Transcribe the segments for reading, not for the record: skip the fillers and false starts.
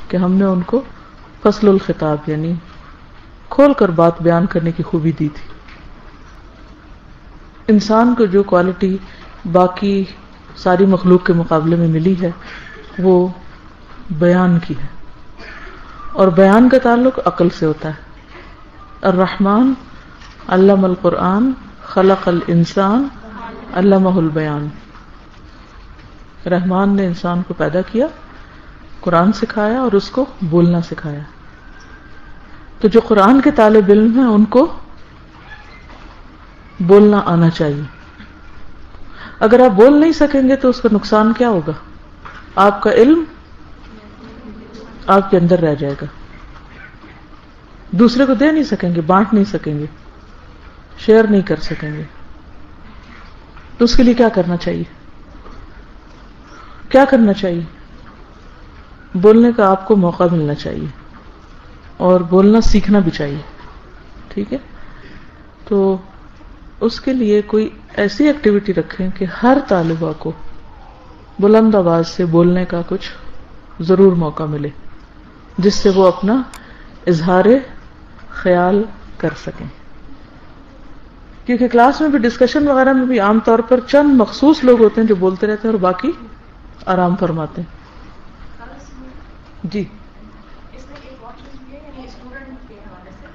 کہ ہم نے ان کو فصل الخطاب یعنی کھول کر بات بیان کرنے کی خوبی دی تھی. انسان کو جو کوالٹی باقی ساری مخلوق کے مقابلے میں ملی ہے وہ بیان کی ہے، اور بیان کا تعلق عقل سے ہوتا ہے. الرحمن علم القرآن خلق الانسان علمہ البیان. رحمان نے انسان کو پیدا کیا، قرآن سکھایا اور اس کو بولنا سکھایا. تو جو قرآن کے طالب علم ہیں ان کو بولنا آنا چاہیے. اگر آپ بول نہیں سکیں گے تو اس کا نقصان کیا ہوگا؟ آپ کا علم آپ کے اندر رہ جائے گا، دوسرے کو دے نہیں سکیں گے، بانٹ نہیں سکیں گے، شیئر نہیں کر سکیں گے. تو اس کے لیے کیا کرنا چاہیے؟ کیا کرنا چاہیے؟ بولنے کا آپ کو موقع ملنا چاہیے اور بولنا سیکھنا بھی چاہیے. ٹھیک ہے؟ تو اس کے لیے کوئی ایسی ایکٹیویٹی رکھیں کہ ہر طالبہ کو بلند آواز سے بولنے کا کچھ ضرور موقع ملے، جس سے وہ اپنا اظہار خیال کر سکیں. کیونکہ کلاس میں بھی ڈسکشن وغیرہ میں بھی عام طور پر چند مخصوص لوگ ہوتے ہیں جو بولتے رہتے ہیں اور باقی آرام فرماتے ہیں. جی اس میں ایک اور چیز بھی ہے، یعنی اسٹوڈنٹ کے حوالے سے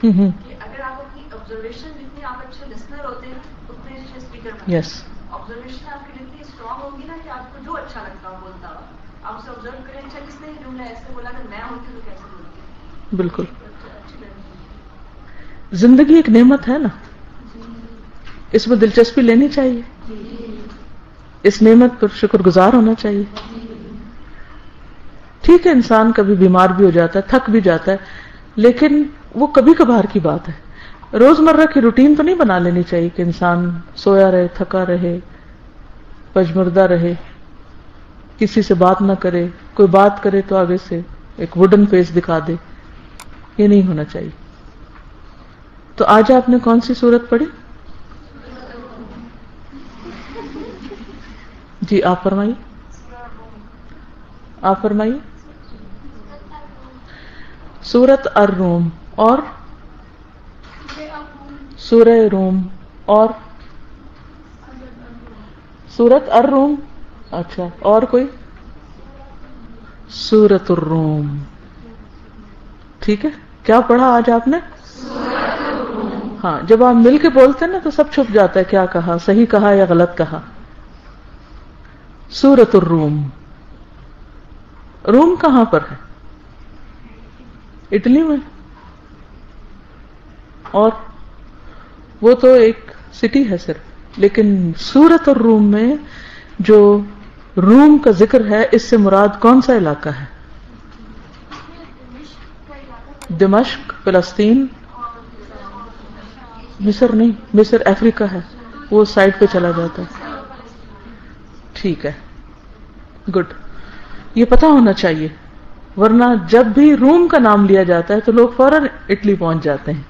کہ اگر آپ اپنی آبزرویشن جتنے آپ اچھے لسنر ہوتے ہیں اتنے اچھے اسپیکر بنتے ہیں. یس آبزرویشن آپ کی جتنی اسٹرانگ ہوگی نا کہ آپ کو جو اچھا لگتا ہو بولتا ہوا آپ اسے آبزرو کریں، اچھا کس نے یہ جملہ ایسے بولا کہ میں ہوتی تو کیسے بولتی. بالکل. اچھی لگتی. زندگی ایک نعمت ہے نا، اس میں دلچسپی لینی چاہیے، اس نعمت پر شکر گزار ہونا چاہیے. ٹھیک ہے انسان کبھی بیمار بھی ہو جاتا ہے، تھک بھی جاتا ہے، لیکن وہ کبھی کبھار کی بات ہے. روزمرہ کی روٹین تو نہیں بنا لینی چاہیے کہ انسان سویا رہے، تھکا رہے، پجمردہ رہے، کسی سے بات نہ کرے، کوئی بات کرے تو آگے سے ایک ووڈن فیس دکھا دے. یہ نہیں ہونا چاہیے. تو آج آپ نے کون سی سورت پڑھی؟ جی آپ فرمائیے. آپ فرمائیے. سورت الروم اور سورہ روم اور سورت الروم. اچھا اور کوئی؟ سورت الروم. ٹھیک ہے. کیا پڑھا آج آپ نے؟ ہاں جب آپ مل کے بولتے ہیں نا تو سب چھپ جاتا ہے، کیا کہا، صحیح کہا یا غلط کہا. سورت الروم. روم کہاں پر ہے؟ اٹلی میں. اور وہ تو ایک سٹی ہے صرف، لیکن سورت الروم میں جو روم کا ذکر ہے اس سے مراد کون سا علاقہ ہے؟ دمشق، فلسطین، مصر نہیں، مصر افریقہ ہے، وہ سائڈ پہ چلا جاتا ہے. ٹھیک ہے، گڈ. یہ پتہ ہونا چاہیے، ورنہ جب بھی روم کا نام لیا جاتا ہے تو لوگ فوراً اٹلی پہنچ جاتے ہیں،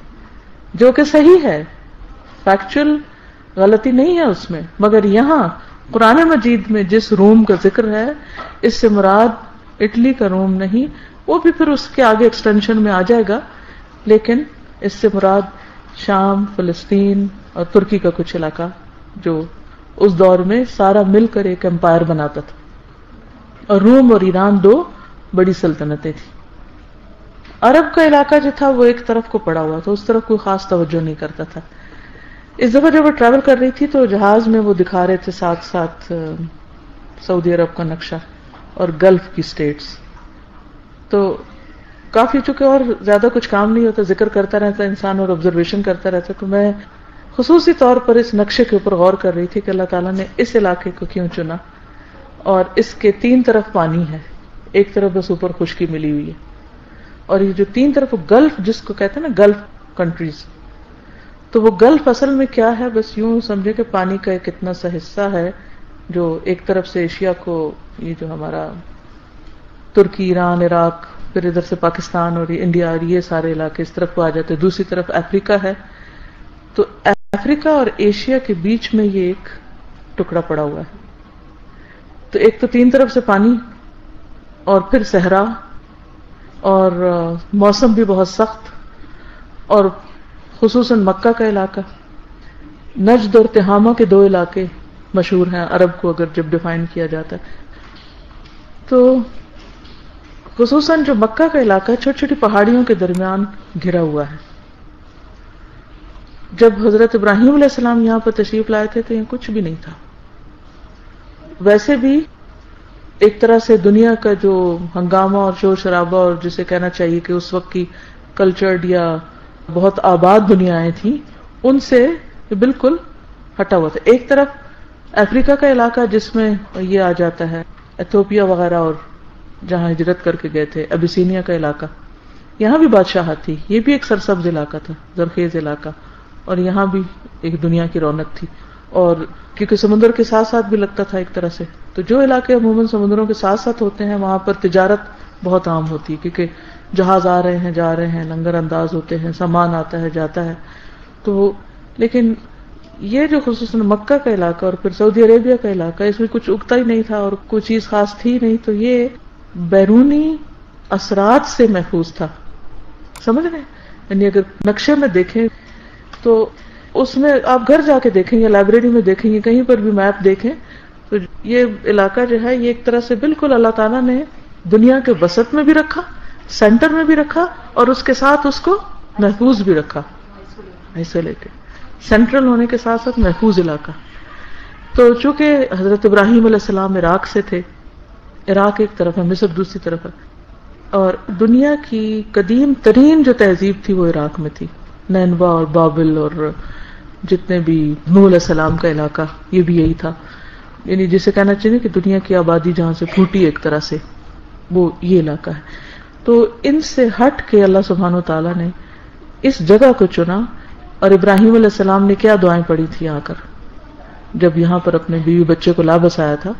جو کہ صحیح ہے، فیکچوئل غلطی نہیں ہے اس میں. مگر یہاں قرآن مجید میں جس روم کا ذکر ہے اس سے مراد اٹلی کا روم نہیں، وہ بھی پھر اس کے آگے ایکسٹینشن میں آ جائے گا، لیکن اس سے مراد شام، فلسطین اور ترکی کا کچھ علاقہ جو اس دور میں سارا مل کر ایک امپائر بناتا تھا. اور روم اور ایران دو بڑی سلطنتیں تھیں. عرب کا علاقہ جو تھا وہ ایک طرف کو پڑا ہوا تھا، اس طرف کوئی خاص توجہ نہیں کرتا تھا. اس دفعہ جب وہ ٹریول کر رہی تھی تو جہاز میں وہ دکھا رہے تھے ساتھ ساتھ سعودی عرب کا نقشہ اور گلف کی سٹیٹس. تو کافی، چونکہ اور زیادہ کچھ کام نہیں ہوتا، ذکر کرتا رہتا انسان اور آبزرویشن کرتا رہتا، تو میں خصوصی طور پر اس نقشے کے اوپر غور کر رہی تھی کہ اللہ تعالیٰ نے اس علاقے کو کیوں چنا. اور اس کے تین طرف پانی ہے، ایک طرف بس اوپر خشکی ملی ہوئی ہے، اور یہ جو تین طرف گلف جس کو کہتے ہیں نا، گلف کنٹریز، تو وہ گلف اصل میں کیا ہے؟ بس یوں سمجھے کہ پانی کا ایک اتنا سا حصہ ہے جو ایک طرف سے ایشیا کو، یہ جو ہمارا ترکی، ایران، عراق، پھر ادھر سے پاکستان اور انڈیا اور یہ سارے علاقے اس طرف کو آ جاتے ہیں، دوسری طرف افریقہ ہے. تو افریقہ اور ایشیا کے بیچ میں یہ ایک ٹکڑا پڑا ہوا ہے. تو ایک تو تین طرف سے پانی اور پھر صحرا، اور موسم بھی بہت سخت، اور خصوصاً مکہ کا علاقہ، نجد اور تہامہ کے 2 علاقے مشہور ہیں عرب کو اگر جب ڈیفائن کیا جاتا ہے تو خصوصاً جو مکہ کا علاقہ چھوٹی چھوٹی پہاڑیوں کے درمیان گھرا ہوا ہے. جب حضرت ابراہیم علیہ السلام یہاں پر تشریف لائے تھے تو یہاں کچھ بھی نہیں تھا. ویسے بھی ایک طرح سے دنیا کا جو ہنگامہ اور شور شرابہ اور جسے کہنا چاہیے کہ اس وقت کی کلچرڈ یا بہت آباد دنیایں تھیں ان سے بالکل ہٹا ہوا تھا. ایک طرف افریقہ کا علاقہ جس میں یہ آ جاتا ہے ایتھوپیا وغیرہ، اور جہاں ہجرت کر کے گئے تھے ابیسینیا کا علاقہ، یہاں بھی بادشاہت تھی، یہ بھی ایک سرسبز علاقہ تھا، زرخیز علاقہ، اور یہاں بھی ایک دنیا کی رونق تھی. اور کیونکہ سمندر کے ساتھ ساتھ بھی لگتا تھا ایک طرح سے، تو جو علاقے عموماً سمندروں کے ساتھ ساتھ ہوتے ہیں وہاں پر تجارت بہت عام ہوتی ہے، کیونکہ جہاز آ رہے ہیں جا رہے ہیں، لنگر انداز ہوتے ہیں، سامان آتا ہے جاتا ہے. تو لیکن یہ جو خصوصاً مکہ کا علاقہ اور پھر سعودی عربیہ کا علاقہ، اس میں کچھ اگتا ہی نہیں تھا اور کوئی چیز خاص تھی نہیں، تو یہ بیرونی اثرات سے محفوظ تھا. سمجھ رہے ہیں؟ یعنی اگر نقشے میں دیکھیں تو اس میں آپ گھر جا کے دیکھیں یا لائبریری میں دیکھیں یا کہیں پر بھی میپ دیکھیں تو یہ علاقہ جو ہے یہ ایک طرح سے بالکل اللہ تعالیٰ نے دنیا کے وسط میں بھی رکھا، سینٹر میں بھی رکھا، اور اس کے ساتھ اس کو محفوظ بھی رکھا، آئسولیٹڈ، سینٹرل ہونے کے ساتھ ساتھ محفوظ علاقہ. تو چونکہ حضرت ابراہیم علیہ السلام عراق سے تھے، عراق ایک طرف ہے، مصر دوسری طرف ہے، اور دنیا کی قدیم ترین جو تہذیب تھی وہ عراق میں تھی. نینوا اور بابل اور جتنے بھی نوح علیہ السلام کا علاقہ یہ بھی یہی تھا. یعنی جسے کہنا چاہیے کہ دنیا کی آبادی جہاں سے پھوٹی ایک طرح سے وہ یہ علاقہ ہے. تو ان سے ہٹ کے اللہ سبحانہ وتعالیٰ نے اس جگہ کو چنا. اور ابراہیم علیہ السلام نے کیا دعائیں پڑھی تھی آ کر جب یہاں پر اپنے بیوی بچے کو لا بسایا تھا؟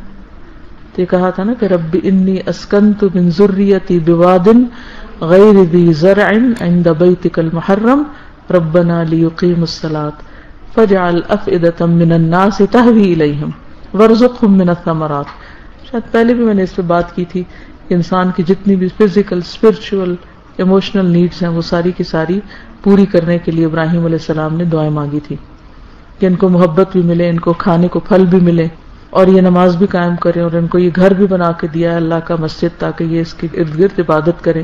تو یہ کہا تھا نا کہ رب انی اسکنت من ذریتی بواد غیر ذی زرع عند بیتک المحرم ربنا لیقیموا الصلاۃ فاجعل افئدۃ من الناس تہوی الیہم وارزقہم من الثمرات. شاید پہلے بھی میں نے اس پہ بات کی تھی کہ انسان کی جتنی بھی فزیکل، اسپرچول، ایموشنل نیڈز ہیں وہ ساری کی ساری پوری کرنے کے لیے ابراہیم علیہ السلام نے دعائیں مانگی تھی کہ ان کو محبت بھی ملے، ان کو کھانے کو پھل بھی ملے، اور یہ نماز بھی قائم کریں، اور ان کو یہ گھر بھی بنا کے دیا ہے اللہ کا مسجد تاکہ یہ اس کے ارد گرد عبادت کریں،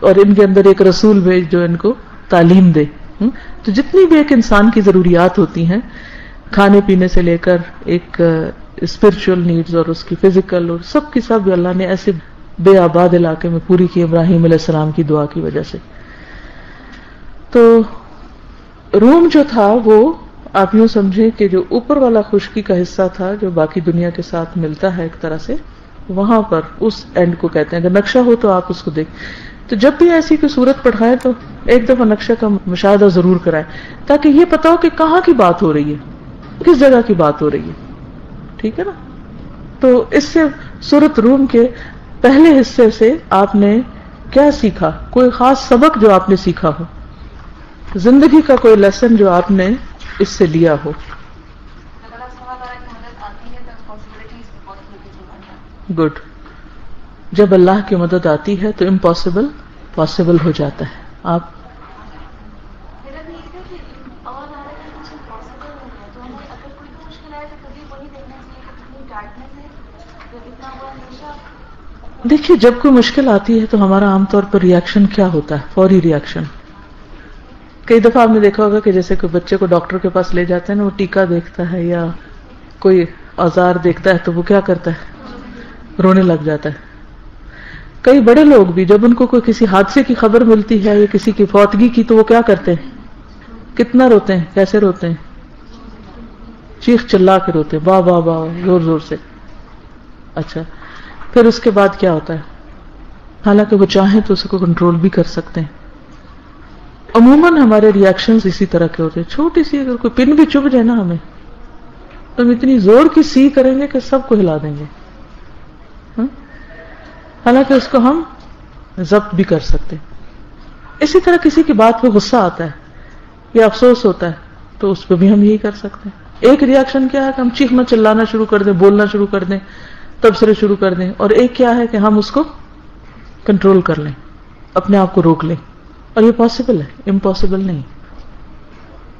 اور ان کے اندر ایک رسول بھیج جو ان کو تعلیم دے. تو جتنی بھی ایک انسان کی ضروریات ہوتی ہیں کھانے پینے سے لے کر ایک اسپرچل نیڈز اور اس کی فزیکل اور سب کی سب اللہ نے ایسے بے آباد علاقے میں پوری کی ابراہیم علیہ السلام کی دعا کی وجہ سے. تو روم جو تھا وہ آپ یوں سمجھیں کہ جو اوپر والا خشکی کا حصہ تھا جو باقی دنیا کے ساتھ ملتا ہے ایک طرح سے، وہاں پر اس اینڈ کو کہتے ہیں. اگر نقشہ ہو تو آپ اس کو دیکھ، تو جب بھی ایسی کوئی صورت پڑھائیں تو ایک دفعہ نقشہ کا مشاہدہ ضرور کرائیں تاکہ یہ پتا ہو کہ کہاں کی بات ہو رہی ہے، کس جگہ کی بات ہو رہی ہے. ٹھیک ہے نا؟ تو اس سے سورۃ روم کے پہلے حصے سے آپ نے کیا سیکھا؟ کوئی خاص سبق جو آپ نے سیکھا ہو، زندگی کا کوئی لیسن جو آپ نے اس سے لیا ہو. گڈ. جب اللہ کی مدد آتی ہے تو امپاسبل پاسبل ہو جاتا ہے. آپ دیکھیے جب کوئی مشکل آتی ہے تو ہمارا عام طور پر ریاکشن کیا ہوتا ہے؟ فوری ریاکشن. کئی دفعہ آپ نے دیکھا ہوگا کہ جیسے کوئی بچے کو ڈاکٹر کے پاس لے جاتے ہیں نا، وہ ٹیکا دیکھتا ہے یا کوئی اوزار دیکھتا ہے تو وہ کیا کرتا ہے؟ رونے لگ جاتا ہے. کئی بڑے لوگ بھی جب ان کو کوئی کسی حادثے کی خبر ملتی ہے یا کسی کی فوتگی کی تو وہ کیا کرتے ہیں؟ کتنا روتے ہیں؟ کیسے روتے ہیں؟ چیخ چلا کے روتے ہیں، واہ واہ واہ، زور زور سے. اچھا، پھر اس کے بعد کیا ہوتا ہے؟ حالانکہ وہ چاہیں تو اس کو کنٹرول بھی کر سکتے ہیں. عموماً ہمارے ریاکشنز اسی طرح کے ہوتے ہیں. چھوٹی سی اگر کوئی پن بھی چبھ جائے نا ہمیں تو ہم اتنی زور کی سی کریں گے کہ سب کو ہلا دیں گے، حالانکہ اس کو ہم ضبط بھی کر سکتے. اسی طرح کسی کی بات پہ غصہ آتا ہے یا افسوس ہوتا ہے تو اس پہ بھی ہم یہی کر سکتے ہیں. ایک ریاکشن کیا ہے کہ ہم چیخنا چلانا شروع کر دیں، بولنا شروع کر دیں، تبصرے شروع کر دیں، اور ایک کیا ہے کہ ہم اس کو کنٹرول کر لیں. اپنے آپ کو روک لیں. اور یہ پاسبل ہے, امپاسبل نہیں.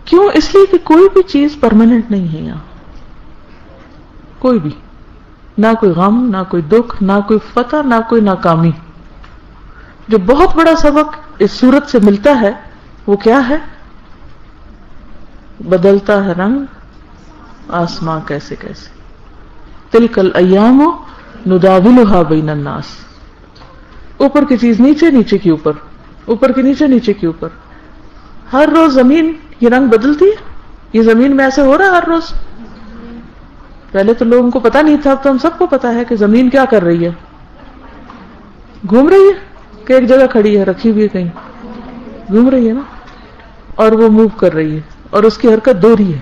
کیوں؟ اس لیے کہ کوئی بھی چیز پرماننٹ نہیں ہے یہاں, کوئی بھی, نہ کوئی غم, نہ کوئی دکھ, نہ کوئی فتح, نہ کوئی ناکامی. جو بہت بڑا سبق اس صورت سے ملتا ہے وہ کیا ہے؟ بدلتا ہے رنگ آسماں کیسے کیسے. تلک الایام نداولها بین الناس. اوپر کی چیز نیچے, نیچے کی اوپر, اوپر کی نیچے, نیچے کی اوپر. ہر روز زمین یہ رنگ بدلتی ہے. یہ زمین میں ایسے ہو رہا ہے ہر روز. پہلے تو لوگوں کو پتا نہیں تھا, اب تو ہم سب کو پتا ہے کہ زمین کیا کر رہی ہے, گھوم رہی ہے. کہ ایک جگہ کھڑی ہے, رکھی ہوئی ہے کہیں, گھوم رہی ہے نا, اور وہ موو کر رہی ہے, اور اس کی حرکت دوہری ہے.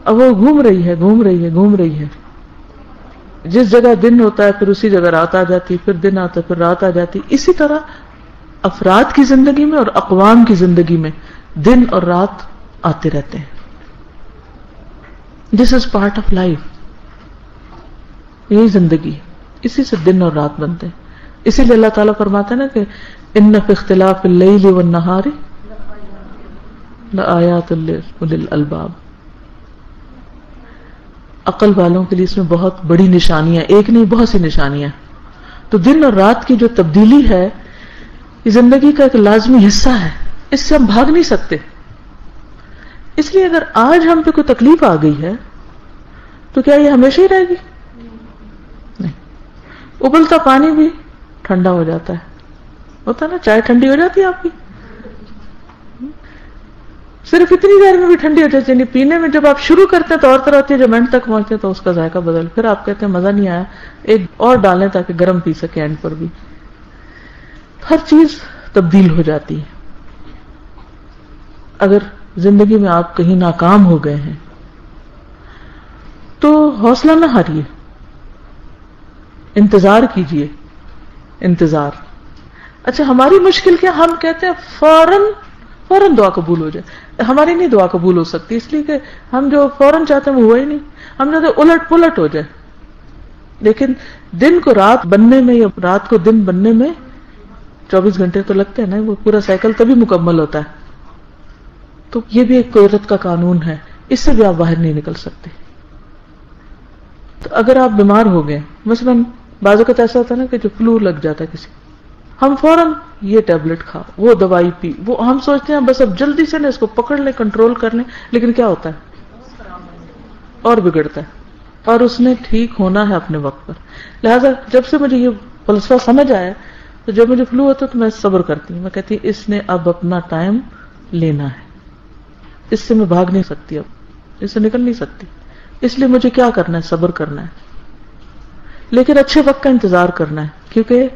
اب وہ گھوم رہی ہے, گھوم رہی ہے, گھوم رہی ہے. جس جگہ دن ہوتا ہے پھر اسی جگہ رات آ جاتی, پھر دن آتا ہے پھر رات آ جاتی. اسی طرح افراد کی زندگی میں اور اقوام کی زندگی میں دن اور رات آتے رہتے ہیں. دس از پارٹ آف لائف. یہی زندگی ہے, اسی سے دن اور رات بنتے ہیں. اسی لیے اللہ تعالیٰ فرماتا ہے نا کہ ان فی اختلاف اللیل والنہار لآیات لأولی الالباب. عقل والوں کے لیے اس میں بہت بڑی نشانیاں, ایک نہیں بہت سی نشانیاں. تو دن اور رات کی جو تبدیلی ہے یہ زندگی کا ایک لازمی حصہ ہے, اس سے ہم بھاگ نہیں سکتے. اس لیے اگر آج ہم پہ کوئی تکلیف آ گئی ہے تو کیا یہ ہمیشہ ہی رہے گی؟ نہیں. ابلتا پانی بھی ٹھنڈا ہو جاتا ہے, ہوتا ہے نا, چائے ٹھنڈی ہو جاتی ہے آپ کی, صرف اتنی دیر میں بھی ٹھنڈی ہو جاتی ہے. پینے میں جب آپ شروع کرتے ہیں تو اور طرح ہوتی ہے, جب اینڈ تک پہنچتے ہیں تو اس کا ذائقہ بدل, پھر آپ کہتے ہیں مزہ نہیں آیا, ایک اور ڈالیں تاکہ گرم پی سکے اینڈ پر بھی. ہر چیز تبدیل ہو جاتی ہے. اگر زندگی میں آپ کہیں ناکام ہو گئے ہیں تو حوصلہ نہ ہاریے, انتظار کیجئے, انتظار. اچھا ہماری مشکل کیا, ہم کہتے ہیں فوراً دعا قبول ہو جائے. ہماری نہیں دعا قبول ہو سکتی, اس لیے کہ ہم جو فوراً چاہتے ہیں وہ ہوا ہی نہیں. ہم چاہتے ہیں الٹ پلٹ ہو جائے. لیکن دن کو رات بننے میں یا رات کو دن بننے میں 24 گھنٹے تو لگتے ہیں نا, وہ پورا سائیکل تبھی مکمل ہوتا ہے. تو یہ بھی ایک قدرت کا قانون ہے, اس سے بھی آپ باہر نہیں نکل سکتے. تو اگر آپ بیمار ہو گئے, مثلاً بعض اوقات ایسا ہوتا ہے نا کہ جو فلو لگ جاتا ہے کسی, ہم فوراً یہ ٹیبلٹ کھا, وہ دوائی پی, وہ ہم سوچتے ہیں بس اب جلدی سے نا اس کو پکڑ لیں, کنٹرول کر لیں. لیکن کیا ہوتا ہے, اور بگڑتا ہے, اور اس نے ٹھیک ہونا ہے اپنے وقت پر. لہذا جب سے مجھے یہ فلسفہ سمجھ آیا تو جب مجھے فلو ہوتا تو میں صبر کرتی ہوں, میں کہتی ہوں اس نے اب اپنا ٹائم لینا ہے, اس سے میں بھاگ نہیں سکتی, اب اس سے نکل نہیں سکتی. اس لیے مجھے کیا کرنا ہے, صبر کرنا ہے, لیکن اچھے وقت کا انتظار کرنا ہے, کیونکہ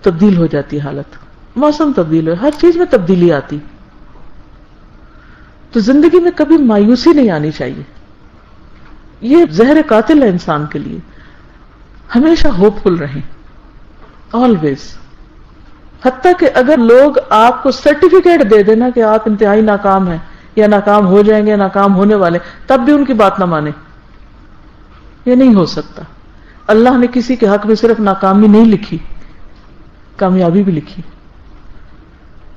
تبدیل ہو جاتی ہے حالت, موسم تبدیل ہو, ہر چیز میں تبدیلی آتی. تو زندگی میں کبھی مایوسی نہیں آنی چاہیے, یہ زہر قاتل ہے انسان کے لیے. ہمیشہ ہوپ فل رہیں, آلویز. حتیٰ کہ اگر لوگ آپ کو سرٹیفکیٹ دے دینا کہ آپ انتہائی ناکام ہیں یا ناکام ہو جائیں گے, ناکام ہونے والے, تب بھی ان کی بات نہ مانیں. یہ نہیں ہو سکتا. اللہ نے کسی کے حق میں صرف ناکامی نہیں لکھی, کامیابی بھی لکھی.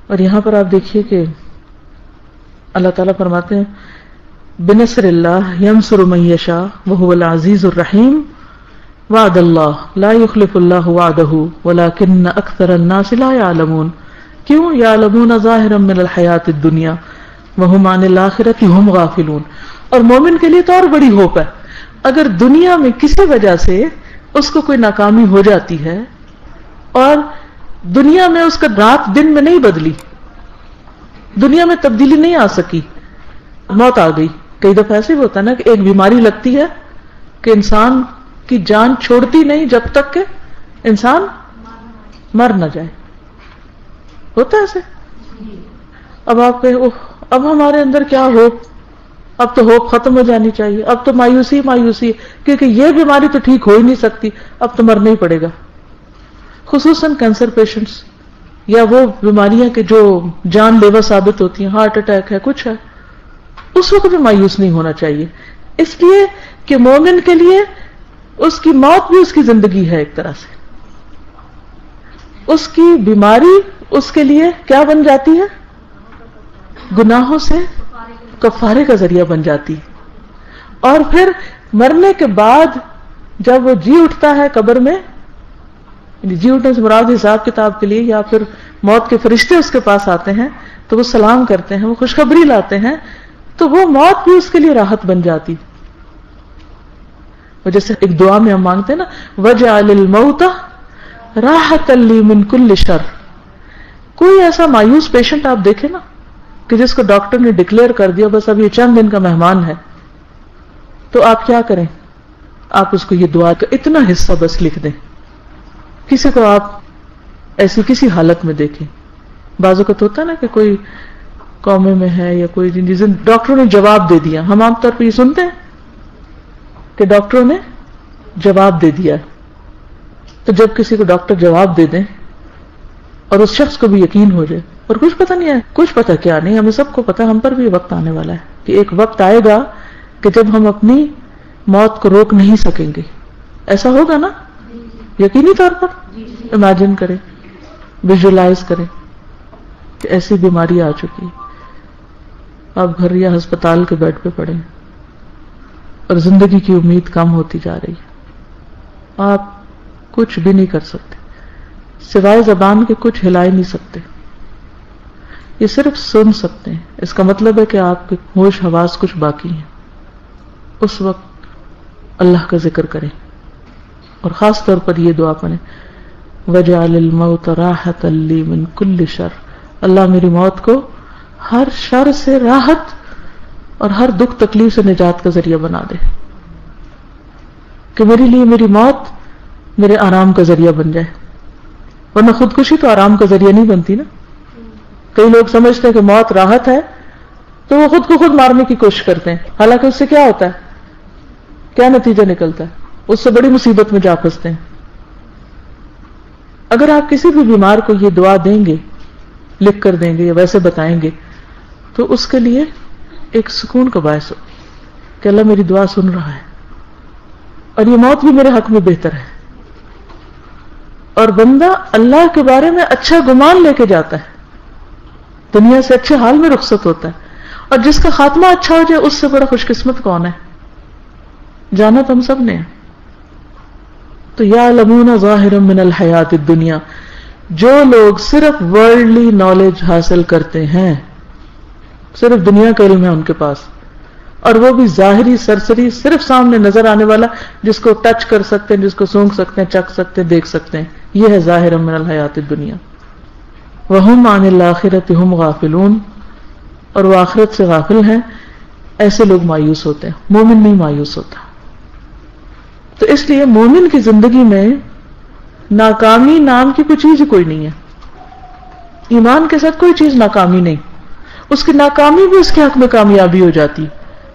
اور یہاں پر آپ دیکھیے کہ اللہ تعالیٰ فرماتے ہیں بنصر اللہ ینصر من یشاء وہو العزیز الرحیم وعد اللہ لا یخلف اللہ وعدہ ولکن اکثر الناس لا یعلمون. کیوں؟ یعلمون ظاہرا من الحیات الدنیا وہم عن الآخرۃ ہم غافلون. اور مومن کے لیے تو اور بڑی ہوپ ہے, اگر دنیا میں کسی وجہ سے اس کو کوئی ناکامی ہو جاتی ہے اور دنیا میں اس کا رات دن میں نہیں بدلی, دنیا میں تبدیلی نہیں آ سکی, موت آ گئی. کئی دفعہ ایسے بھی ہوتا ہے نا کہ ایک بیماری لگتی ہے کہ انسان کی جان چھوڑتی نہیں جب تک کہ انسان مر نہ جائے, ہوتا ہے ایسے. اب آپ کہیں اب ہمارے اندر کیا ہوپ, اب تو ہوپ ختم ہو جانی چاہیے, اب تو مایوسی مایوسی, کیونکہ یہ بیماری تو ٹھیک ہو ہی نہیں سکتی, اب تو مرنا ہی پڑے گا. خصوصاً کینسر پیشنٹس یا وہ بیماریاں کہ جو جان لیوا ثابت ہوتی ہیں, ہارٹ اٹیک ہے, کچھ ہے, اس وقت بھی مایوس نہیں ہونا چاہیے. اس لیے کہ مومن کے لیے اس کی موت بھی اس کی زندگی ہے ایک طرح سے. اس کی بیماری اس کے لیے کیا بن جاتی ہے؟ گناہوں سے کفارے کا ذریعہ بن جاتی ہے. اور پھر مرنے کے بعد جب وہ جی اٹھتا ہے قبر میں، جی اٹھنے سے مراد حساب کتاب کے لیے، یا پھر موت کے فرشتے اس کے پاس آتے ہیں تو وہ سلام کرتے ہیں، وہ خوشخبری لاتے ہیں، تو وہ موت بھی اس کے لیے راحت بن جاتی. وہ جیسے ایک دعا میں ہم مانگتے ہیں نا، وَجْعَلِ الْمَوْتَ رَاحَةً لِّي مِن كُلِّ شَرٍ. کوئی ایسا مایوس پیشنٹ آپ دیکھیں نا کہ جس کو ڈاکٹر نے ڈکلیئر کر دیا بس اب یہ چند دن کا مہمان ہے، تو آپ کیا کریں؟ آپ اس کو یہ دعا کا اتنا حصہ بس لکھ دیں. کسی کو آپ ایسی کسی حالت میں دیکھیں، بعض اوقات ہوتا ہے نا کہ کوئی قومے میں ہے یا کوئی جن ڈاکٹروں نے جواب دے دیا. ہم عام طور پہ یہ سنتے ہیں کہ ڈاکٹروں نے جواب دے دیا. تو جب کسی کو ڈاکٹر جواب دے دیں اور اس شخص کو بھی یقین ہو جائے اور کچھ پتہ نہیں ہے، کچھ پتہ کیا نہیں، ہمیں سب کو پتہ، ہم پر بھی وقت آنے والا ہے کہ ایک وقت آئے گا کہ جب ہم اپنی موت کو روک نہیں سکیں گے. ایسا ہوگا نا؟ یقینی طور پر امیجن کریں، ویژولائز کریں کہ ایسی بیماری آ چکی، آپ گھر یا ہسپتال کے بیڈ پہ پڑے ہیں اور زندگی کی امید کم ہوتی جا رہی ہے. آپ کچھ بھی نہیں کر سکتے سوائے زبان کے، کچھ ہلا ہی نہیں سکتے. یہ صرف سن سکتے ہیں. اس کا مطلب ہے کہ آپ کے ہوش حواس کچھ باقی ہیں. اس وقت اللہ کا ذکر کریں اور خاص طور پر یہ دعا پڑھیں، وَجْعَلِ الْمَوْتَ رَاحَةً لِّي مِن كُلِّ شَرٍ. اللہ میری موت کو ہر شر سے راحت اور ہر دکھ تکلیف سے نجات کا ذریعہ بنا دے، کہ میرے لیے میری موت میرے آرام کا ذریعہ بن جائے. ورنہ خودکشی تو آرام کا ذریعہ نہیں بنتی نا. کئی لوگ سمجھتے ہیں کہ موت راحت ہے تو وہ خود کو خود مارنے کی کوشش کرتے ہیں، حالانکہ اس سے کیا ہوتا ہے، کیا نتیجہ نکلتا ہے؟ اس سے بڑی مصیبت میں جا پھنستے ہیں. اگر آپ کسی بھی بیمار کو یہ دعا دیں گے، لکھ کر دیں گے یا ویسے بتائیں گے، تو اس کے لیے ایک سکون کا باعث ہو کہ اللہ میری دعا سن رہا ہے اور یہ موت بھی میرے حق میں بہتر ہے. اور بندہ اللہ کے بارے میں اچھا گمان لے کے جاتا ہے، دنیا سے اچھے حال میں رخصت ہوتا ہے. اور جس کا خاتمہ اچھا ہو جائے اس سے بڑا خوش قسمت کون ہے؟ جانا تو ہم سب نے ہے. تو یعلمون ظاہرا من الحیات الدنیا، جو لوگ صرف ورلڈلی نالج حاصل کرتے ہیں، صرف دنیا کا علم ہے ان کے پاس، اور وہ بھی ظاہری سرسری، صرف سامنے نظر آنے والا، جس کو ٹچ کر سکتے ہیں، جس کو سونگ سکتے ہیں، چکھ سکتے ہیں، دیکھ سکتے ہیں، یہ ہے ظاہرا من الحیات الدنیا. وہم عن الآخرۃ ہم غافلون، اور وہ آخرت سے غافل ہیں. ایسے لوگ مایوس ہوتے ہیں، مومن نہیں مایوس ہوتا. تو اس لیے مومن کی زندگی میں ناکامی نام کی کوئی چیز کوئی نہیں ہے. ایمان کے ساتھ کوئی چیز ناکامی نہیں. اس کی ناکامی بھی اس کے حق میں کامیابی ہو جاتی.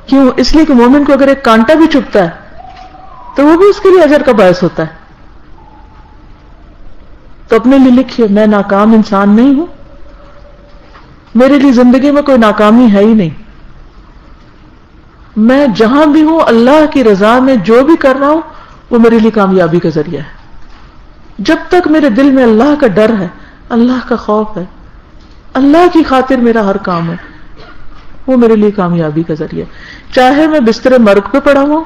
کیوں؟ اس لیے کہ مومن کو اگر ایک کانٹا بھی چبھتا ہے تو وہ بھی اس کے لیے اجر کا باعث ہوتا ہے. تو اپنے لیے لکھیے، میں ناکام انسان نہیں ہوں، میرے لیے زندگی میں کوئی ناکامی ہے ہی نہیں. میں جہاں بھی ہوں اللہ کی رضا میں جو بھی کر رہا ہوں وہ میرے لیے کامیابی کا ذریعہ ہے. جب تک میرے دل میں اللہ کا ڈر ہے، اللہ کا خوف ہے، اللہ کی خاطر میرا ہر کام ہے، وہ میرے لیے کامیابی کا ذریعہ ہے. چاہے میں بستر مرگ پہ پڑا ہوں،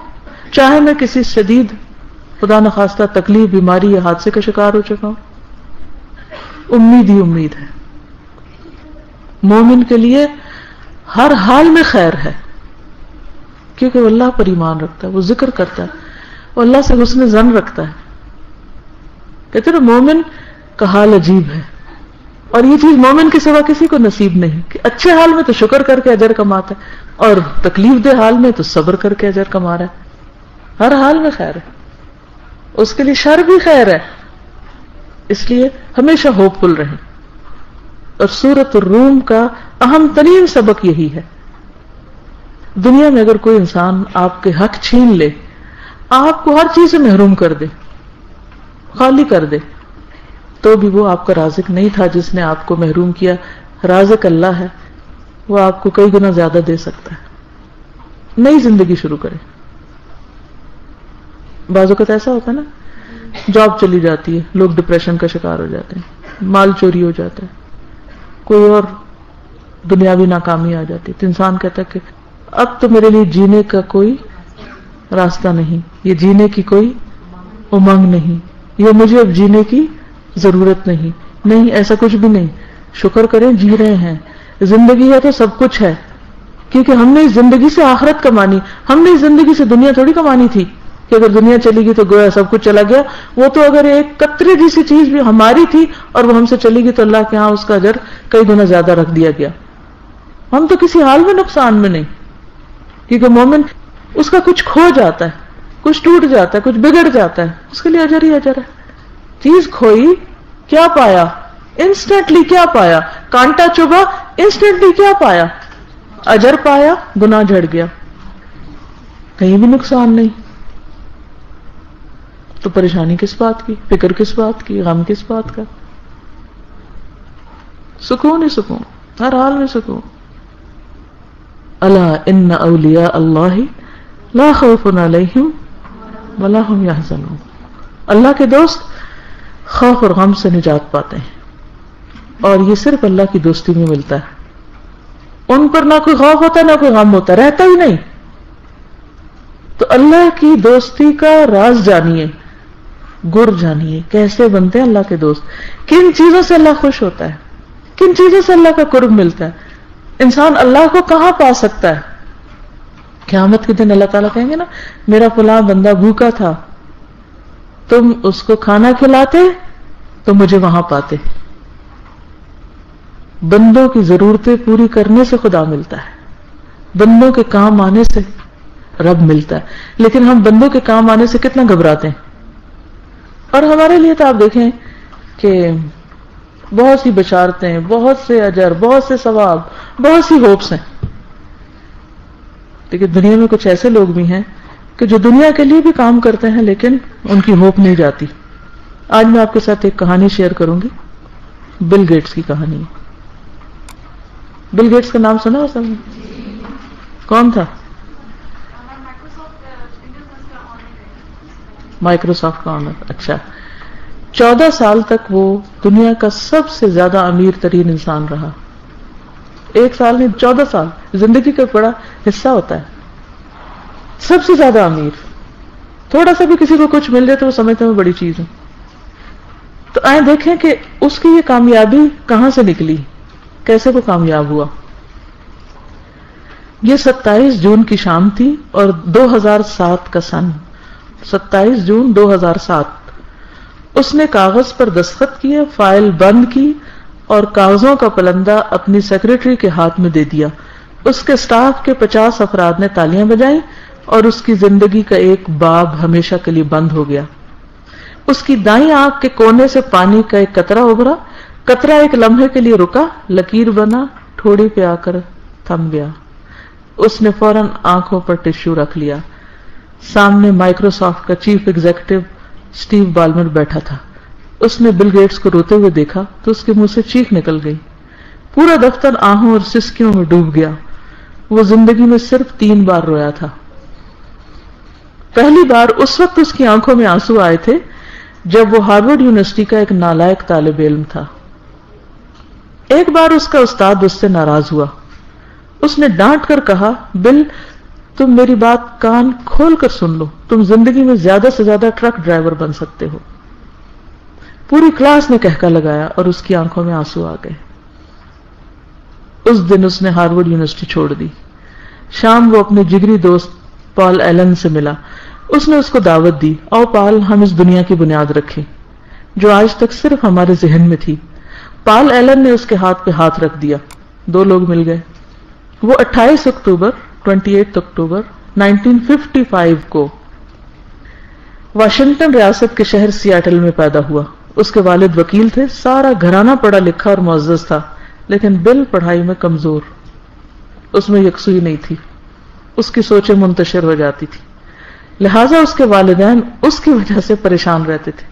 چاہے میں کسی شدید خدا نخواستہ تکلیف، بیماری یا حادثے کا شکار ہو چکا ہوں، امید ہی امید ہے. مومن کے لیے ہر حال میں خیر ہے، کیونکہ وہ اللہ پر ایمان رکھتا ہے، وہ ذکر کرتا ہے، وہ اللہ سے حسن ظن رکھتا ہے. کہتے ہیں مومن کا حال عجیب ہے، اور یہ چیز مومن کے سوا کسی کو نصیب نہیں کہ اچھے حال میں تو شکر کر کے اجر کماتا ہے اور تکلیف دہ حال میں تو صبر کر کے اجر کما رہا ہے. ہر حال میں خیر ہے، اس کے لیے شر بھی خیر ہے. اس لیے ہمیشہ ہوپ فل رہیں. اور سورۃ الروم کا اہم ترین سبق یہی ہے. دنیا میں اگر کوئی انسان آپ کے حق چھین لے، آپ کو ہر چیز سے محروم کر دے، خالی کر دے، تو بھی وہ آپ کا رازق نہیں تھا جس نے آپ کو محروم کیا. رازق اللہ ہے، وہ آپ کو کئی گنا زیادہ دے سکتا ہے. نئی زندگی شروع کریں. بعض اوقات ایسا ہوتا ہے نا، جاب چلی جاتی ہے، لوگ ڈپریشن کا شکار ہو جاتے ہیں. مال چوری ہو جاتا ہے, کوئی اور دنیاوی ناکامی آ جاتی ہے, تو انسان کہتا ہے کہ اب تو میرے لیے جینے کا کوئی راستہ نہیں, یہ جینے کی کوئی امنگ نہیں, یہ مجھے اب جینے کی ضرورت نہیں. نہیں, ایسا کچھ بھی نہیں. شکر کریں جی رہے ہیں, زندگی ہے تو سب کچھ ہے, کیونکہ ہم نے اس زندگی سے آخرت کمانی, ہم نے اس زندگی سے دنیا تھوڑی کمانی تھی کہ اگر دنیا چلی گئی تو گویا سب کچھ چلا گیا. وہ تو اگر ایک قطرے جیسی چیز بھی ہماری تھی اور وہ ہم سے چلی گئی تو اللہ کے ہاں اس کا اجر کئی گنا زیادہ رکھ دیا گیا. ہم تو کسی حال میں نقصان میں نہیں, کیونکہ مومن اس کا کچھ کھو جاتا ہے, کچھ ٹوٹ جاتا ہے, کچھ بگڑ جاتا ہے, اس کے لیے اجر ہی اجر ہے. چیز کھوئی, کیا پایا؟ انسٹنٹلی کیا پایا؟ کانٹا چبھا, انسٹنٹلی کیا پایا؟ اجر پایا, گناہ جھڑ گیا, کہیں بھی نقصان نہیں. تو پریشانی کس بات کی, فکر کس بات کی, غم کس بات کا؟ سکون ہی سکون, ہر حال میں سکون. الا ان اولیاء اللہ لا خوف علیہم ولا هم یحزنون. اللہ کے دوست خوف اور غم سے نجات پاتے ہیں, اور یہ صرف اللہ کی دوستی میں ملتا ہے. ان پر نہ کوئی خوف ہوتا نہ کوئی غم ہوتا, رہتا ہی نہیں. تو اللہ کی دوستی کا راز جانیے, گر جانیے, کیسے بنتے ہیں اللہ کے دوست, کن چیزوں سے اللہ خوش ہوتا ہے, کن چیزوں سے اللہ کا قرب ملتا ہے. انسان اللہ کو کہاں پا سکتا ہے؟ قیامت کے دن اللہ تعالیٰ کہیں گے نا, میرا فلاں بندہ بھوکا تھا, تم اس کو کھانا کھلاتے تو مجھے وہاں پاتے. بندوں کی ضرورتیں پوری کرنے سے خدا ملتا ہے, بندوں کے کام آنے سے رب ملتا ہے. لیکن ہم بندوں کے کام آنے سے کتنا گھبراتے ہیں. اور ہمارے لیے تو آپ دیکھیں کہ بہت سی بشارتیں, بہت سے اجر, بہت سے ثواب, بہت سی ہوپس ہیں. لیکن دنیا میں کچھ ایسے لوگ بھی ہیں کہ جو دنیا کے لیے بھی کام کرتے ہیں لیکن ان کی ہوپ نہیں جاتی. آج میں آپ کے ساتھ ایک کہانی شیئر کروں گی, بل گیٹس کی کہانی. بل گیٹس کا نام سنا ہو سب نے؟ کون تھا؟ مائکروسافٹ کا آنر. اچھا, 14 سال تک وہ دنیا کا سب سے زیادہ امیر ترین انسان رہا. 1 سال نہیں, 14 سال زندگی کا بڑا حصہ ہوتا ہے. سب سے زیادہ امیر, تھوڑا سا بھی کسی کو کچھ مل جائے تو وہ سمجھتے ہیں بڑی چیز ہے. تو آئیں دیکھیں کہ اس کی یہ کامیابی کہاں سے نکلی, کیسے وہ کامیاب ہوا. یہ 27 جون کی شام تھی اور 2007 کا سن, 27 جون 2007. اس نے کاغذ پر دستخط کیے, فائل بند کی اور کاغذوں کا پلندہ اپنی سیکرٹری کے ہاتھ میں دے دیا. اس کے سٹاف کے 50 افراد نے تالیاں بجائیں اور اس کی زندگی کا ایک باب ہمیشہ کے لیے بند ہو گیا. اس کی دائیں آنکھ کے کونے سے پانی کا ایک قطرہ ابھرا. قطرہ ایک لمحے کے لیے رکا, لکیر بنا, ٹھوڑی پہ آ کر تھم گیا. اس نے فوراً آنکھوں پر ٹشو رکھ لیا. سامنے مائکروسافٹ کا چیف ایگزیکٹو اسٹیو بالمر بیٹھا تھا. اس نے بل گیٹس کو روتے ہوئے دیکھا تو اس کے منہ سے چیخ نکل گئی. پورا دفتر آہوں اور سسکیوں میں ڈوب گیا. وہ زندگی میں صرف 3 بار رویا تھا. پہلی بار اس وقت اس کی آنکھوں میں آنسو آئے تھے جب وہ ہارورڈ یونیورسٹی کا ایک نالائق طالب علم تھا. ایک بار اس کا استاد اس سے ناراض ہوا. اس نے ڈانٹ کر کہا, بل تم میری بات کان کھول کر سن لو, تم زندگی میں زیادہ سے زیادہ ٹرک ڈرائیور بن سکتے ہو. پوری کلاس نے کہکا لگایا اور اس کی آنکھوں میں آنسو آ گئے. اس دن اس نے ہارورڈ یونیورسٹی چھوڑ دی. شام وہ اپنے جگری دوست پال ایلن سے ملا. اس نے اس کو دعوت دی, آؤ پال ہم اس دنیا کی بنیاد رکھیں جو آج تک صرف ہمارے ذہن میں تھی. پال ایلن نے اس کے ہاتھ پہ ہاتھ رکھ دیا. 2 لوگ مل گئے. وہ 28 اکتوبر 1955 کو واشنگٹن ریاست کے شہر سیاٹل میں پیدا ہوا. اس کے والد وکیل تھے. سارا گھرانہ پڑھا لکھا اور معزز تھا, لیکن بل پڑھائی میں کمزور. اس میں یکسوئی نہیں تھی. اس کی سوچیں منتشر ہو جاتی تھی, لہٰذا اس کے والدین اس کی وجہ سے پریشان رہتے تھے.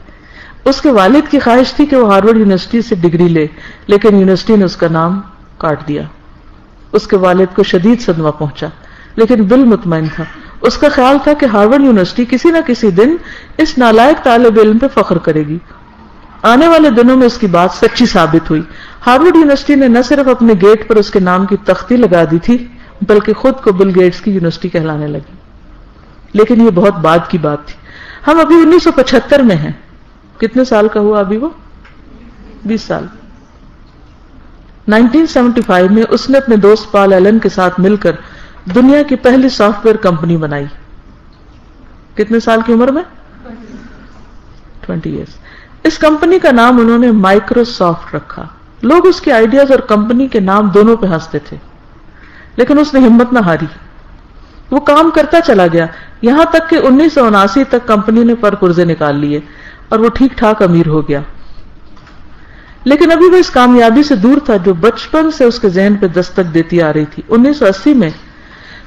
اس کے والد کی خواہش تھی کہ وہ ہارورڈ یونیورسٹی سے ڈگری لے, لیکن یونیورسٹی نے اس کا نام کاٹ دیا. اس کے والد کو شدید صدمہ پہنچا, لیکن بل مطمئن تھا. اس کا خیال تھا کہ ہارورڈ یونیورسٹی کسی نہ کسی دن اس نالائق طالب علم پہ فخر کرے گی. آنے والے دنوں میں اس کی بات سچی ثابت ہوئی. ہارورڈ یونیورسٹی نے نہ صرف اپنے گیٹ پر اس کے نام کی تختی لگا دی تھی بلکہ خود کو بل گیٹس کی یونیورسٹی کہلانے لگی. لیکن یہ بہت بعد کی بات تھی. ہم ابھی 1975 میں ہیں. کتنے سال کا ہوا ابھی وہ؟ 20 سال. 1975 میں اس نے اپنے دوست پال ایلن کے ساتھ مل کر دنیا کی پہلی سافٹ ویئر کمپنی بنائی. کتنے سال کی عمر میں؟ 20 ایئرس. اس کمپنی کا نام انہوں نے مائکروسافٹ رکھا. لوگ اس کے آئیڈیاز اور کمپنی کے نام دونوں پہ ہنستے تھے لیکن اس نے ہمت نہ ہاری. وہ کام کرتا چلا گیا یہاں تک کہ 1979 تک کمپنی نے پر پرزے نکال لیے اور وہ ٹھیک ٹھاک امیر ہو گیا. لیکن ابھی وہ اس کامیابی سے دور تھا جو بچپن سے اس کے ذہن پہ دستک دیتی آ رہی تھی. 1980 میں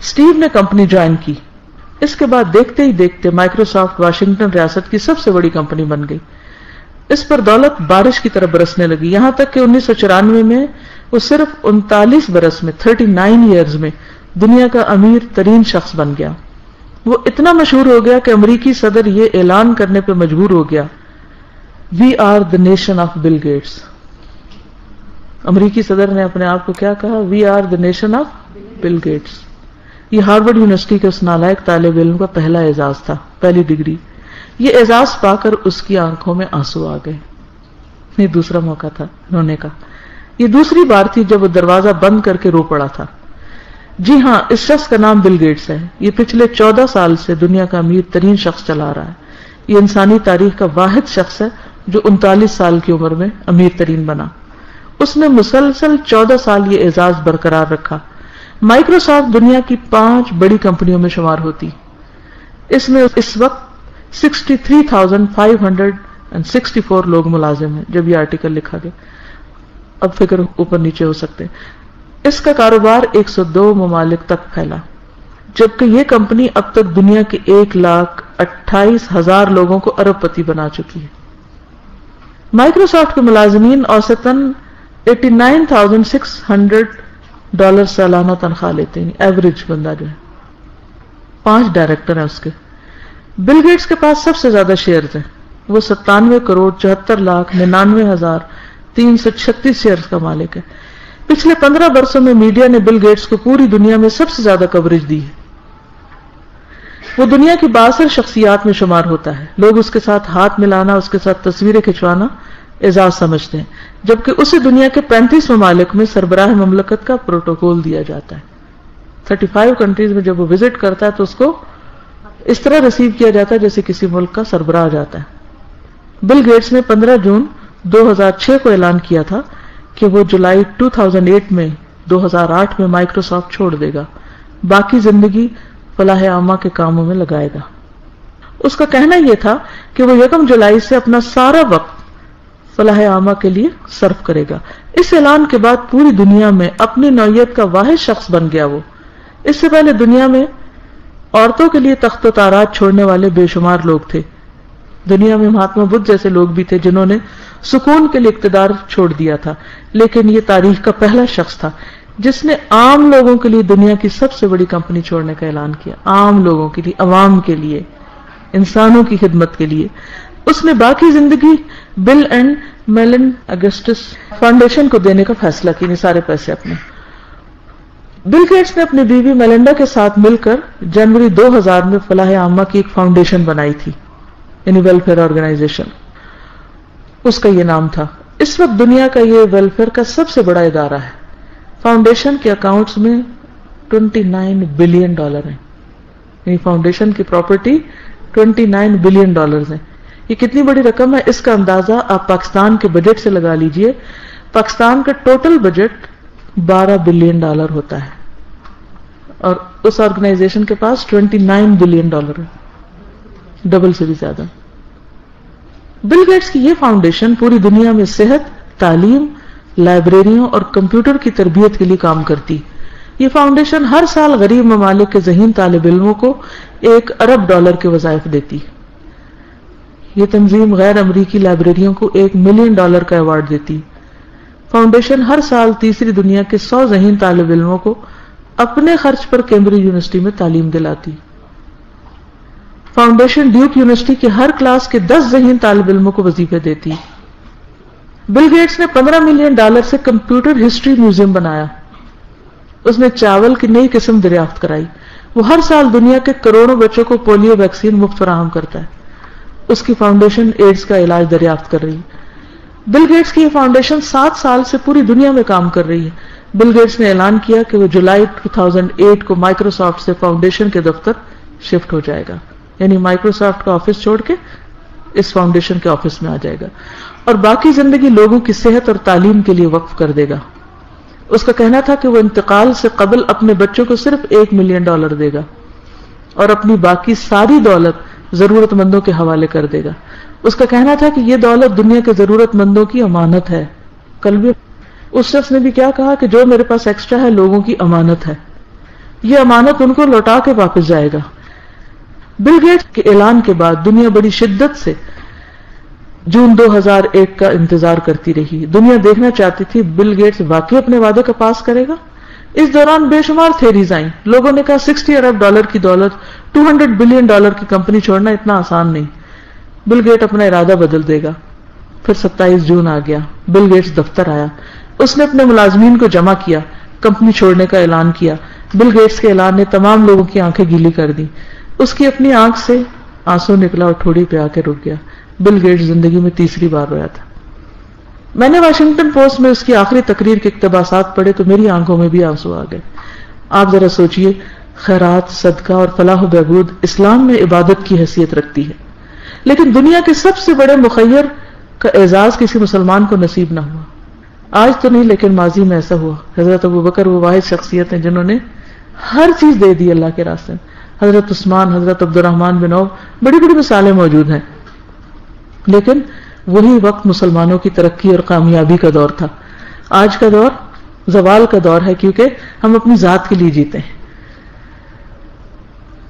سٹیو نے کمپنی جوائن کی. اس کے بعد دیکھتے ہی دیکھتے مائکروسافٹ واشنگٹن ریاست کی سب سے بڑی کمپنی بن گئی. اس پر دولت بارش کی طرح برسنے لگی یہاں تک کہ 1994 میں وہ صرف 39 برس میں 39 ایئرز میں دنیا کا امیر ترین شخص بن گیا. وہ اتنا مشہور ہو گیا کہ امریکی صدر یہ اعلان کرنے پہ مجبور ہو گیا we are the nation of Bill Gates. امریکی صدر نے اپنے آپ کو کیا کہا؟ We are the nation of Bill Gates. یہ ہارورڈ یونیورسٹی کے اس نالائق طالب علم کا پہلا اعزاز تھا, پہلی ڈگری. یہ اعزاز پا کر اس کی آنکھوں میں آنسو آ گئے. یہ دوسرا موقع تھا رونے کا. یہ دوسری بار تھی جب وہ دروازہ بند کر کے رو پڑا تھا. جی ہاں, اس شخص کا نام بل گیٹس ہے. یہ پچھلے 14 سال سے دنیا کا امیر ترین شخص چلا رہا ہے. یہ انسانی تاریخ کا واحد شخص ہے جو 39 سال کی عمر میں امیر ترین بنا. اس نے مسلسل 14 سال یہ اعزاز برقرار رکھا. مائکروسافٹ دنیا کی 5 بڑی کمپنیوں میں شمار ہوتی. اس میں اس وقت 63,564 لوگ ملازم ہیں جب یہ آرٹیکل لکھا گیا. اب فکر اوپر نیچے ہو سکتے. اس کا کاروبار 102 ممالک تک پھیلا جبکہ یہ کمپنی اب تک دنیا کے 1,28,000 لوگوں کو ارب پتی بنا چکی ہے. مائکروسافٹ کے ملازمین اوسطاً $89,600 سالانہ تنخواہ لیتے ہیں. ایوریج بندہ جو ہے. 5 ڈائریکٹر ہیں اس کے. بل گیٹس کے پاس سب سے زیادہ شیئرز ہیں. وہ 97,99,336 شیئرز کا مالک ہے. پچھلے 15 برسوں میں میڈیا نے بل گیٹس کو پوری دنیا میں سب سے زیادہ کوریج دی ہے. وہ دنیا کی بااثر شخصیات میں شمار ہوتا ہے. لوگ اس کے ساتھ ہاتھ ملانا, اس کے ساتھ تصویریں کھنچوانا اعزاز سمجھتے ہیں, جبکہ اسے دنیا کے 35 ممالک میں سربراہ مملکت کا پروٹوکول دیا جاتا ہے. 35 کنٹریز میں جب وہ وزٹ کرتا ہے تو اس کو اس طرح ریسیو کیا جاتا ہے جیسے کسی ملک کا سربراہ جاتا ہے. بل گیٹس نے 15 جون 2006 کو اعلان کیا تھا کہ وہ جولائی 2008 میں 2008 میں مائکروسافٹ چھوڑ دے گا. باقی زندگی فلاح عامہ کے کاموں میں لگائے گا. اس کا کہنا یہ تھا کہ وہ 1 جولائی سے اپنا سارا وقت فلاح عامہ کے لیے صرف کرے گا. اس اعلان کے بعد پوری دنیا میں اپنی نوعیت کا واحد شخص بن گیا وہ. اس سے پہلے دنیا میں عورتوں کے لیے تخت و تارات چھوڑنے والے بے شمار لوگ تھے. دنیا میں مہاتما بدھ جیسے لوگ بھی تھے جنہوں نے سکون کے لیے اقتدار چھوڑ دیا تھا, لیکن یہ تاریخ کا پہلا شخص تھا جس نے عام لوگوں کے لیے دنیا کی سب سے بڑی کمپنی چھوڑنے کا اعلان کیا. عام لوگوں کے لیے, عوام کے لیے, انسانوں کی خدمت کے لیے. اس نے باقی زندگی بل اینڈ میلنڈا اگسٹس فاؤنڈیشن کو دینے کا فیصلہ کیا, نہیں سارے پیسے اپنے. بل گیٹس نے اپنی بیوی میلنڈا کے ساتھ مل کر جنوری 2000 میں فلاح عامہ کی ایک فاؤنڈیشن بنائی تھی, یعنی ویلفیئر آرگنائزیشن اس کا یہ نام تھا. اس وقت دنیا کا یہ ویلفیئر کا سب سے بڑا ادارہ ہے. فاؤنڈیشن کے اکاؤنٹس میں $29 بلین ہیں. یعنی فاؤنڈیشن کی پراپرٹی $29 بلین ہیں. یہ کتنی بڑی رقم ہے, اس کا اندازہ آپ پاکستان کے بجٹ سے لگا لیجئے. پاکستان کا ٹوٹل بجٹ $12 بلین ہوتا ہے اور اس آرگنائزیشن کے پاس $29 بلین ہے, ڈبل سے بھی زیادہ. بل گیٹس کی یہ فاؤنڈیشن پوری دنیا میں صحت, تعلیم, لائبریریوں اور کمپیوٹر کی تربیت کے لیے کام کرتی. یہ فاؤنڈیشن ہر سال غریب ممالک کے ذہین طالب علموں کو $1 ارب کے وظائف دیتی. یہ تنظیم غیر امریکی لائبریریوں کو $1 ملین کا ایوارڈ دیتی. فاؤنڈیشن ہر سال تیسری دنیا کے 100 ذہین طالب علموں کو اپنے خرچ پر کیمبرج یونیورسٹی میں تعلیم دلاتی. فاؤنڈیشن ڈیوک یونیورسٹی کے ہر کلاس کے 10 ذہین طالب علموں کو وظیفے دیتی. بل گیٹس نے $15 ملین سے کمپیوٹر ہسٹری میوزیم بنایا. اس نے چاول کی نئی قسم دریافت کرائی. وہ ہر سال دنیا کے کروڑوں بچوں کو پولیو ویکسین مفت فراہم کرتا ہے. اس کی فاؤنڈیشن ایڈز کا علاج دریافت کر رہی ہے. بل گیٹس کی یہ فاؤنڈیشن 7 سال سے پوری دنیا میں کام کر رہی ہے. بل گیٹس نے اعلان کیا کہ وہ جولائی 2008 کو مائکروسافٹ سے فاؤنڈیشن کے دفتر شفٹ ہو جائے گا. یعنی مائکروسافٹ کا آفس چھوڑ کے اس فاؤنڈیشن کے آفس میں آ جائے گا اور باقی زندگی لوگوں کی صحت اور تعلیم کے لیے وقف کر دے گا. اس کا کہنا تھا کہ وہ انتقال سے قبل اپنے بچوں کو صرف $1 ملین دے گا اور اپنی باقی ساری دولت ضرورت مندوں کے حوالے کر دے گا. اس کا کہنا تھا کہ یہ دولت دنیا کے ضرورت مندوں کی امانت ہے. کل بھی اس شخص نے بھی کیا کہا کہ جو میرے پاس ایکسٹرا ہے لوگوں کی امانت ہے, یہ امانت ان کو لوٹا کے واپس جائے گا. بل گیٹس کے اعلان کے بعد دنیا بڑی شدت سے جون 2001 کا انتظار کرتی رہی. دنیا دیکھنا چاہتی تھی بل گیٹس واقعی اپنے وعدے کا پاس کرے گا. اس دوران بے شمار تھیریز آئیں. لوگوں نے کہا $60 ارب کی دولت, $200 بلین کی کمپنی چھوڑنا اتنا آسان نہیں. بل گیٹ اپنا ارادہ بدل دے گا. پھر 27 جون آ گیا. بل گیٹس دفتر آیا. اس نے اپنے ملازمین کو جمع کیا, کمپنی چھوڑنے کا اعلان کیا. بل گیٹس کے اعلان نے تمام لوگوں کی آنکھیں گیلی کر دی. اس کی اپنی آنکھ سے آنسو نکلا اور ٹھوڑی پہ آ کے رک گیا. بل گیٹس زندگی میں تیسری بار رویا تھا. میں نے واشنگٹن پوسٹ میں اس کی آخری تقریر کے اقتباسات پڑھے تو میری آنکھوں میں بھی آنسو آ گئے. آپ ذرا سوچئے, خیرات, صدقہ اور فلاح و بہبود اسلام میں عبادت کی حیثیت رکھتی ہے, لیکن دنیا کے سب سے بڑے مخیر کا اعزاز کسی مسلمان کو نصیب نہ ہوا. آج تو نہیں لیکن ماضی میں ایسا ہوا. حضرت ابوبکر وہ واحد شخصیت ہیں جنہوں نے ہر چیز دے دی اللہ کے راستے میں. حضرت عثمان, حضرت عبد الرحمن بن عوف, بڑی بڑی مثالیں موجود ہیں. لیکن وہی وقت مسلمانوں کی ترقی اور کامیابی کا دور تھا. آج کا دور زوال کا دور ہے کیونکہ ہم اپنی ذات کے لیے جیتے ہیں.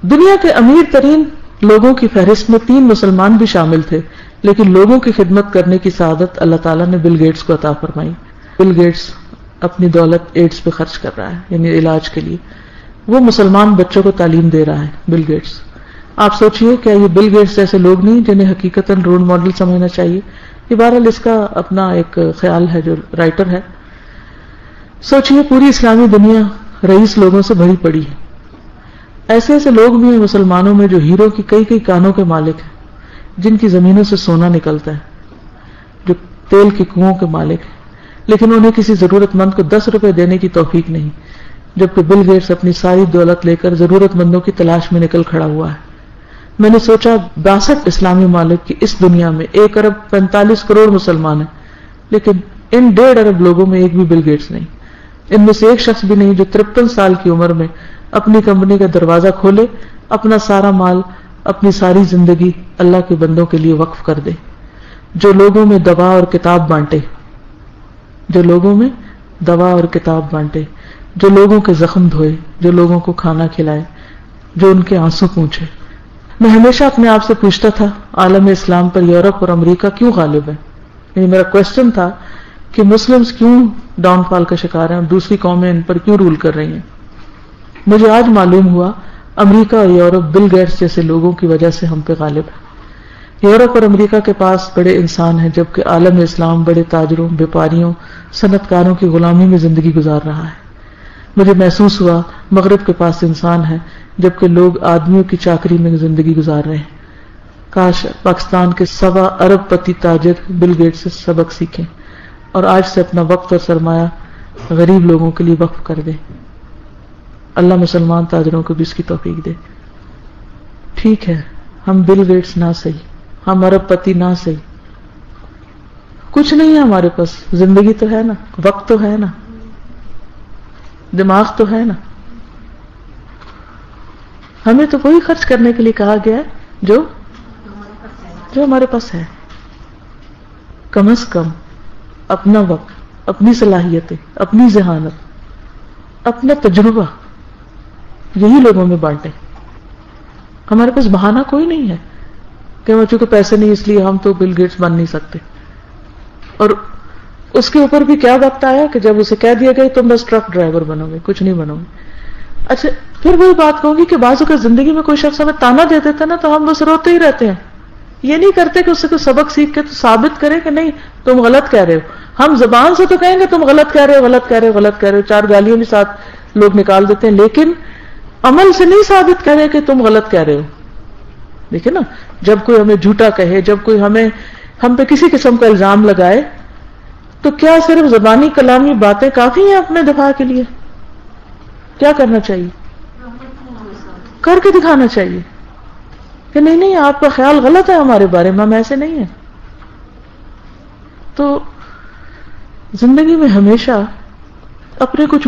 دنیا کے امیر ترین لوگوں کی فہرست میں 3 مسلمان بھی شامل تھے, لیکن لوگوں کی خدمت کرنے کی سعادت اللہ تعالیٰ نے بل گیٹس کو عطا فرمائی. بل گیٹس اپنی دولت ایڈز پہ خرچ کر رہا ہے, یعنی علاج کے لیے. وہ مسلمان بچوں کو تعلیم دے رہا ہے. بل گیٹس, آپ سوچئے کیا یہ بل گیٹس جیسے لوگ نہیں جنہیں حقیقتاً رول ماڈل سمجھنا چاہیے؟ یہ بہرحال اس کا اپنا ایک خیال ہے جو رائٹر ہے. سوچئے پوری اسلامی دنیا رئیس لوگوں سے بھری پڑی ہے. ایسے ایسے لوگ بھی ہیں مسلمانوں میں جو ہیرو کی کئی کانوں کے مالک ہیں, جن کی زمینوں سے سونا نکلتا ہے, جو تیل کے کنووں کے مالک ہیں, لیکن انہیں کسی ضرورت مند کو $10 دینے کی توفیق نہیں, جبکہ بل گیٹس اپنی ساری دولت لے کر ضرورت مندوں کی تلاش میں نکل کھڑا ہوا ہے. میں نے سوچا 62 اسلامی ممالک کی اس دنیا میں 1 ارب 45 کروڑ مسلمان ہیں, لیکن ان 1.5 ارب لوگوں میں ایک بھی بل گیٹس نہیں. ان میں سے ایک شخص بھی نہیں جو 53 سال کی عمر میں اپنی کمپنی کا دروازہ کھولے, اپنا سارا مال, اپنی ساری زندگی اللہ کے بندوں کے لیے وقف کر دے, جو لوگوں میں دوا اور کتاب بانٹے, جو لوگوں میں دوا اور کتاب بانٹے, جو لوگوں کے زخم دھوئے, جو لوگوں کو کھانا کھلائے, جو ان کے آنسو پوچھے. میں ہمیشہ اپنے آپ سے پوچھتا تھا عالم اسلام پر یورپ اور امریکہ کیوں غالب ہے. یعنی میرا کوشچن تھا کہ مسلمز کیوں ڈاؤن فال کا شکار ہیں اور دوسری قومیں ان پر کیوں رول کر رہی ہیں. مجھے آج معلوم ہوا امریکہ اور یورپ بل گیٹس جیسے لوگوں کی وجہ سے ہم پہ غالب ہے. یورپ اور امریکہ کے پاس بڑے انسان ہیں, جبکہ عالم اسلام بڑے تاجروں, بیپاریوں, صنعت کاروں کی غلامی میں زندگی گزار رہا ہے. مجھے محسوس ہوا مغرب کے پاس انسان ہے, جبکہ لوگ آدمیوں کی چاکری میں زندگی گزار رہے ہیں. کاش پاکستان کے 1.25 ارب پتی تاجر بل گیٹس سے سبق سیکھیں اور آج سے اپنا وقت اور سرمایہ غریب لوگوں کے لیے وقف کر دیں. اللہ مسلمان تاجروں کو بھی اس کی توفیق دے. ٹھیک ہے, ہم بل گیٹس نہ صحیح, ہم ارب پتی نہ صحیح, کچھ نہیں ہے ہمارے پاس, زندگی تو ہے نا, وقت تو ہے نا, دماغ تو ہے نا. ہمیں تو وہی خرچ کرنے کے لیے کہا گیا ہے جو ہمارے پاس ہے. کم از کم اپنا وقت, اپنی صلاحیتیں, اپنی ذہانت, اپنا تجربہ یہی لوگوں میں بانٹیں. ہمارے پاس بہانہ کوئی نہیں ہے کہ ہم چونکہ پیسے نہیں اس لیے ہم تو بل گیٹس بن نہیں سکتے. اور اس کے اوپر بھی کیا وقت آیا کہ جب اسے کہہ دیا گیا تم بس ٹرک ڈرائیور بنو گے, کچھ نہیں بنو گے. اچھا پھر وہی بات کہوں گی کہ بعض اوقات زندگی میں کوئی شخص ہمیں تانا دے دیتا ہے نا تو ہم بس روتے ہی رہتے ہیں, یہ نہیں کرتے کہ اس سے کوئی سبق سیکھ کے تو ثابت کرے کہ نہیں تم غلط کہہ رہے ہو. ہم زبان سے تو کہیں گے تم غلط کہہ رہے ہو غلط کہہ رہے ہو غلط کہہ رہے ہو, 4 گالیوں بھی ساتھ لوگ نکال دیتے ہیں, لیکن عمل سے نہیں ثابت کہہ رہے کہ تم غلط کہہ رہے ہو. دیکھیں نا, جب کوئی ہمیں جھوٹا کہے, جب کوئی ہم پہ کسی قسم کا الزام لگائے, تو کیا صرف زبانی کلامی باتیں کافی ہیں اپنے دفاع کے لیے؟ کیا کرنا چاہیے؟ کر کے دکھانا چاہیے کہ نہیں نہیں آپ کا خیال غلط ہے ہمارے بارے میں, ہم ایسے نہیں ہیں. تو زندگی میں ہمیشہ اپنے کچھ